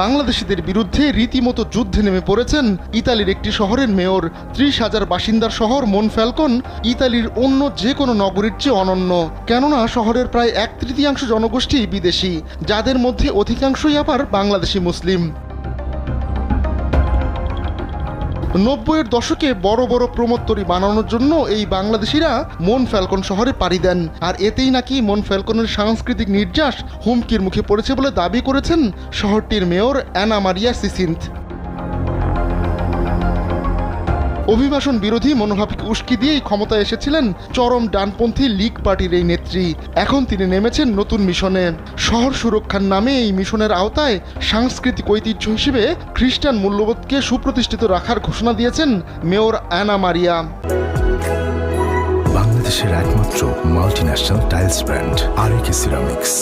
বাংলাদেশিদের বিরুদ্ধে রীতিমতো যুদ্ধে নেমে পড়েছেন ইতালির একটি শহরের মেয়র। 30,000 বাসিন্দার শহর মনফ্যালকন ইতালির অন্য যে কোনো নগরীর চেয়ে অনন্য, কেননা শহরের প্রায় 1/3 জনগোষ্ঠী বিদেশি, যাদের মধ্যে অধিকাংশই আবার বাংলাদেশি মুসলিম। 90-এর দশকে বড় বড় প্রমোত্তরি বানানোর জন্য এই বাংলাদেশিরা মনফ্যালকন শহরে পাড়ি দেন, আর এতেই নাকি মনফ্যালকনের সাংস্কৃতিক নির্যাস হুমকির মুখে পড়েছে বলে দাবি করেছেন শহরটির মেয়র অ্যানা মারিয়া সিসিন্থ। অভিবাসন বিরোধী মনোভাবকে উস্কি দিয়েই ক্ষমতায় এসেছিলেন চরম ডানপন্থী লীগ পার্টির এই নেত্রী। এখন তিনি নেমেছেন নতুন মিশনে। শহর সুরক্ষার নামে এই মিশনের আওতায় সাংস্কৃতিক ঐতিহ্য হিসেবে খ্রিস্টান মূল্যবোধকে সুপ্রতিষ্ঠিত রাখার ঘোষণা দিয়েছেন মেয়র অ্যানা মারিয়া। বাংলাদেশের একমাত্র multinational tiles brand RAK ceramics.